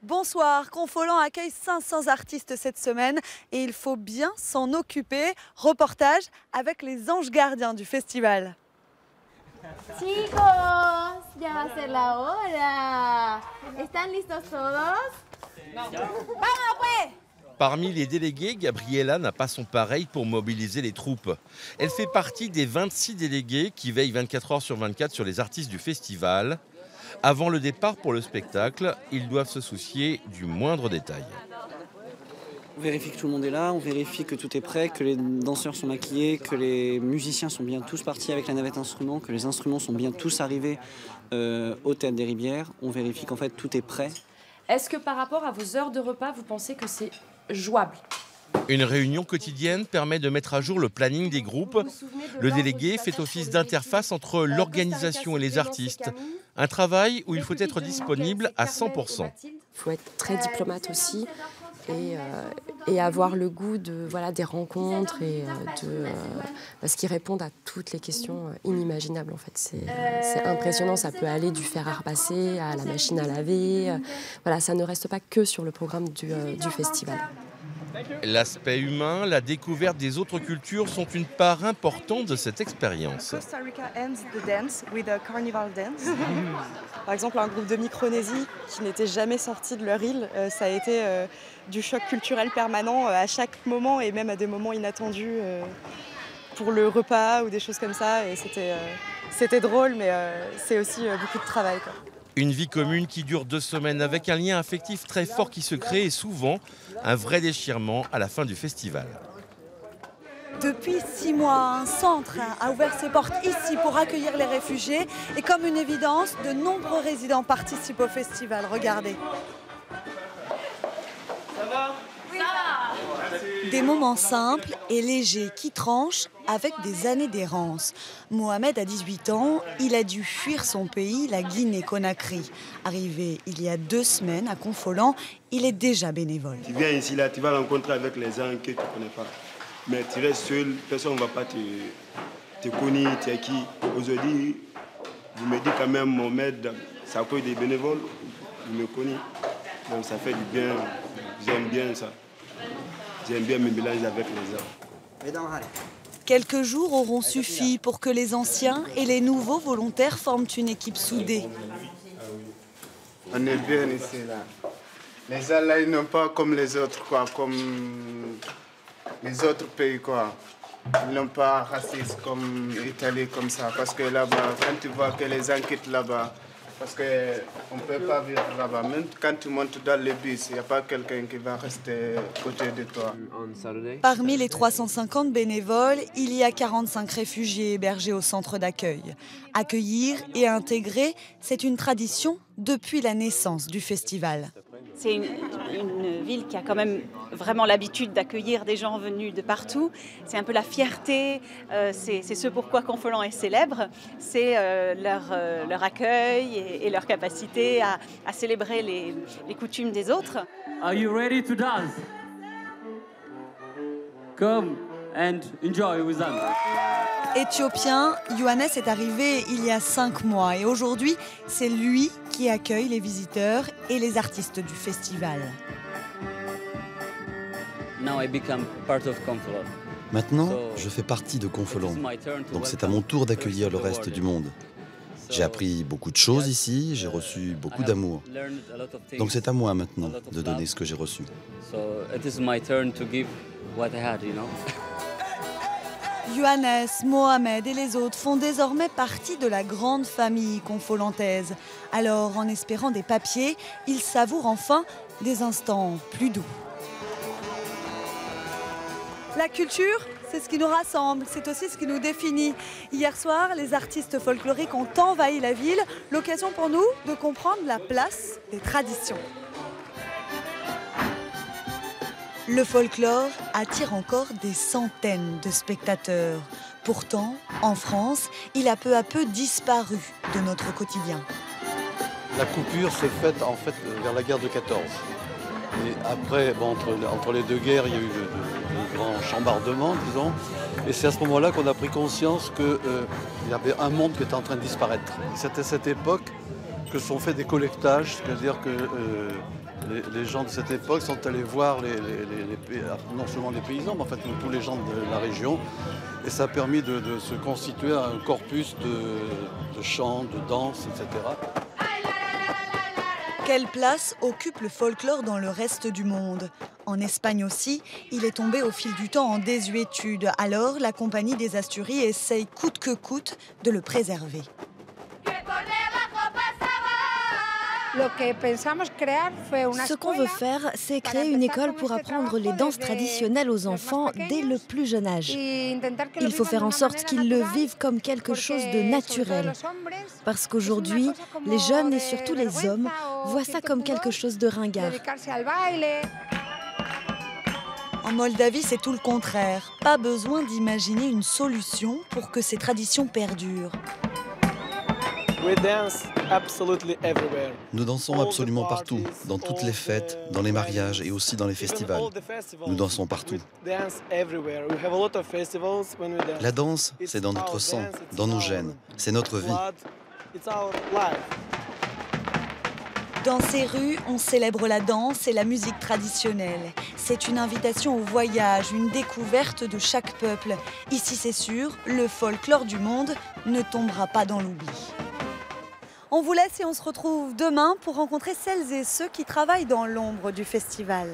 Bonsoir, Confolens accueille 500 artistes cette semaine et il faut bien s'en occuper. Reportage avec les anges gardiens du festival. Chicos, ya va a ser la hora. ¿Están listos todos? ¡Vamos, pues! Parmi les délégués, Gabriela n'a pas son pareil pour mobiliser les troupes. Elle fait partie des 26 délégués qui veillent 24 heures sur 24 sur les artistes du festival. Avant le départ pour le spectacle, ils doivent se soucier du moindre détail. On vérifie que tout le monde est là, on vérifie que tout est prêt, que les danseurs sont maquillés, que les musiciens sont bien tous partis avec la navette instruments, que les instruments sont bien tous arrivés au Théâtre des Rivières. On vérifie qu'en fait tout est prêt. Est-ce que par rapport à vos heures de repas, vous pensez que c'est jouable? Une réunion quotidienne permet de mettre à jour le planning des groupes. Le délégué fait office d'interface entre l'organisation et les artistes. Un travail où il faut être disponible à 100%. Il faut être très diplomate aussi et avoir le goût des rencontres et parce qu'ils répondent à toutes les questions inimaginables. En fait. C'est impressionnant, ça peut aller du fer à repasser à la machine à laver. Ça ne reste pas que sur le programme du festival. L'aspect humain, la découverte des autres cultures sont une part importante de cette expérience. Costa Rica ends the dance with a carnival dance. Par exemple, un groupe de Micronésie qui n'était jamais sorti de leur île, ça a été du choc culturel permanent à chaque moment et même à des moments inattendus pour le repas ou des choses comme ça. Et c'était drôle, mais c'est aussi beaucoup de travail, quoi. Une vie commune qui dure 2 semaines avec un lien affectif très fort qui se crée et souvent un vrai déchirement à la fin du festival. Depuis 6 mois, un centre a ouvert ses portes ici pour accueillir les réfugiés et comme une évidence, de nombreux résidents participent au festival. Regardez. Ça va ? Oui, ça va. Des moments simples et légers qui tranchent avec des années d'errance. Mohamed a 18 ans, il a dû fuir son pays, la Guinée-Conakry. Arrivé il y a 2 semaines à Confolens, il est déjà bénévole. Tu viens ici, là, tu vas rencontrer avec les gens que tu ne connais pas. Mais tu restes seul, personne ne va pas te connaître, tu es qui. Aujourd'hui, vous me dites quand même, Mohamed, ça accueille des bénévoles, vous me connaissez. Donc ça fait du bien, j'aime bien ça. J'aime bien me mélanger avec les gens. Quelques jours auront suffi pour que les anciens et les nouveaux volontaires forment une équipe soudée. On est bien ici, là. Les gens là, ils n'ont pas comme les autres, quoi, comme les autres pays, quoi. Ils n'ont pas racistes comme l'Italie, comme ça. Parce que là-bas, quand tu vois que les gens quittent là-bas, parce qu'on ne peut pas vivre là-bas. Même quand tu montes dans le bus, il n'y a pas quelqu'un qui va rester à côté de toi. Parmi les 350 bénévoles, il y a 45 réfugiés hébergés au centre d'accueil. Accueillir et intégrer, c'est une tradition depuis la naissance du festival. C'est une ville qui a quand même vraiment l'habitude d'accueillir des gens venus de partout. C'est un peu la fierté, c'est ce pourquoi Confolens est célèbre, c'est leur accueil et leur capacité à célébrer les coutumes des autres. Are you ready to dance? Come and enjoy with us. Éthiopien, Yohannes est arrivé il y a 5 mois et aujourd'hui, c'est lui qui accueille les visiteurs et les artistes du festival. Maintenant, je fais partie de Confolens, donc c'est à mon tour d'accueillir le reste du monde. J'ai appris beaucoup de choses ici, j'ai reçu beaucoup d'amour. Donc c'est à moi maintenant de donner ce que j'ai reçu. Yohannes, Mohamed et les autres font désormais partie de la grande famille confolantaise. Alors, en espérant des papiers, ils savourent enfin des instants plus doux. La culture, c'est ce qui nous rassemble, c'est aussi ce qui nous définit. Hier soir, les artistes folkloriques ont envahi la ville, l'occasion pour nous de comprendre la place des traditions. Le folklore attire encore des centaines de spectateurs. Pourtant, en France, il a peu à peu disparu de notre quotidien. La coupure s'est faite en fait vers la guerre de 14. Et après, entre les 2 guerres, il y a eu de grands chambardements, disons. Et c'est à ce moment-là qu'on a pris conscience qu'il y avait un monde qui était en train de disparaître. C'est à cette époque que sont faits des collectages, c'est-à-dire que les gens de cette époque sont allés voir non seulement les paysans, mais en fait tous les gens de la région. Et ça a permis de se constituer un corpus de chants, de danse, etc. Quelle place occupe le folklore dans le reste du monde? En Espagne aussi, il est tombé au fil du temps en désuétude. Alors, la Compagnie des Asturies essaye coûte que coûte de le préserver. Ce qu'on veut faire, c'est créer une école pour apprendre les danses traditionnelles aux enfants dès le plus jeune âge. Il faut faire en sorte qu'ils le vivent comme quelque chose de naturel. Parce qu'aujourd'hui, les jeunes et surtout les hommes voient ça comme quelque chose de ringard. En Moldavie, c'est tout le contraire. Pas besoin d'imaginer une solution pour que ces traditions perdurent. Nous dansons absolument partout, dans toutes les fêtes, dans les mariages et aussi dans les festivals. Nous dansons partout. La danse, c'est dans notre sang, dans nos gènes. C'est notre vie. Dans ces rues, on célèbre la danse et la musique traditionnelle. C'est une invitation au voyage, une découverte de chaque peuple. Ici, c'est sûr, le folklore du monde ne tombera pas dans l'oubli. On vous laisse et on se retrouve demain pour rencontrer celles et ceux qui travaillent dans l'ombre du festival.